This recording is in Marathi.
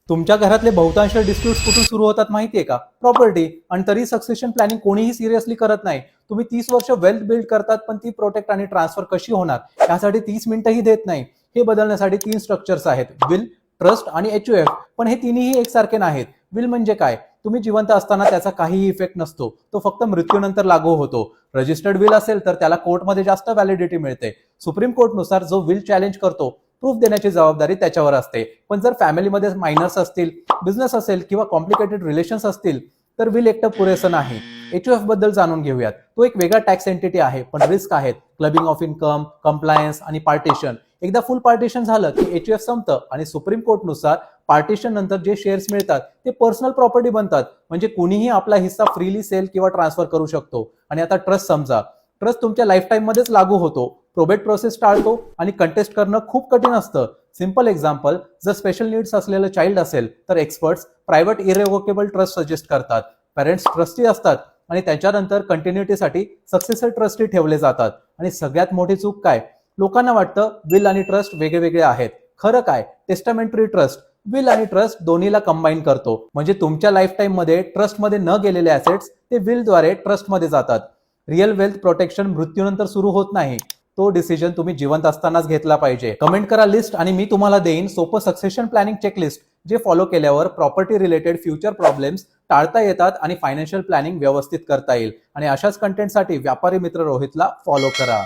तुमच्या घरातले बहुतांश डिस्प्यूट्स कुठून सुरू होतात माहितीये का? प्रॉपर्टी. आणि तरी सक्सेशन प्लॅनिंग कोणीही सिरियसली करत नाही. तुम्ही 30 वर्ष वेल्थ बिल्ड करतात, पण ती प्रोटेक्ट आणि ट्रान्सफर कशी होणार यासाठी 30 मिनिटंही देत नाही. हे बदलण्यासाठी 3 स्ट्रक्चर्स आहेत: विल, ट्रस्ट आणि HUF. पण हे तिन्ही एकसारखे नाहीत. विल म्हणजे काय? तुम्ही जिवंत असताना त्याचा काहीही इफेक्ट नसतो, तो फक्त मृत्यूनंतर लागू होतो. रजिस्टर्ड विल असेल तर त्याला कोर्टमध्ये जास्त व्हॅलिडिटी मिळते. सुप्रीम कोर्टनुसार जो विल चॅलेंज करतो प्रूफ देण्याची जबाबदारी त्याच्यावर असते. पण जर फॅमिलीमध्ये मायनर्स असतील, बिझनेस असेल किंवा कॉम्प्लिकेटेड रिलेशन्स असतील तर विल एकटं पुरेसं नाही. HUF बद्दल जाणून घेऊयात. तो एक वेगळा टॅक्स एंटिटी आहे, पण रिस्क आहेत: क्लबिंग ऑफ इन्कम, कंप्लायन्स आणि पार्टिशन. एकदा फुल पार्टिशन झालं की HUF संपतं आणि सुप्रीम कोर्टनुसार पार्टिशन नंतर जे शेअर्स मिळतात ते पर्सनल प्रॉपर्टी बनतात. म्हणजे कुणीही आपला हिस्सा फ्रीली सेल किंवा ट्रान्सफर करू शकतो. आणि आता ट्रस्ट समजा. ट्रस्ट तुमच्या लाईफ टाइम मध्येच लागू होतो. प्रोबेट प्रोसेस टाळतो आणि कंटेस्ट करणं खूप कठीण असतं. सिंपल एक्झाम्पल: जर स्पेशल नीड्स असलेलं चाइल्ड असेल तर एक्सपर्ट्स प्रायव्हेट इरेव्होकेबल ट्रस्ट सजेस्ट करतात. पेरेंट्स ट्रस्टी असतात आणि त्याच्यानंतर कंटिन्युटीसाठी सक्सेसर ट्रस्टी ठेवले जातात. आणि सगळ्यात मोठी चूक काय? लोकांना वाटतं विल आणि ट्रस्ट वेगळे आहेत. खरं काय? टेस्टामेंटरी ट्रस्ट विल आणि ट्रस्ट दोन्हीला कंबाईन करतो. म्हणजे तुमच्या लाईफ टाइम मध्ये ट्रस्ट मध्ये न गेलेले ऍसेट्स ते विल द्वारे ट्रस्ट मध्ये जातात. रिअल वेल्थ प्रोटेक्शन मृत्यूनंतर सुरू होत नाही. तो डिसिजन तुम्ही जिवंत असतानाच घेतला पाहिजे. कमेंट करा लिस्ट आणि मी तुम्हाला देईन सोपं सक्सेशन प्लॅनिंग चेकलिस्ट, जे फॉलो केल्यावर प्रॉपर्टी रिलेटेड फ्युचर प्रॉब्लेम्स टाळता येतात आणि फायनान्शियल प्लॅनिंग व्यवस्थित करता येईल. आणि अशाच कंटेंटसाठी व्यापारी मित्र रोहितला फॉलो करा.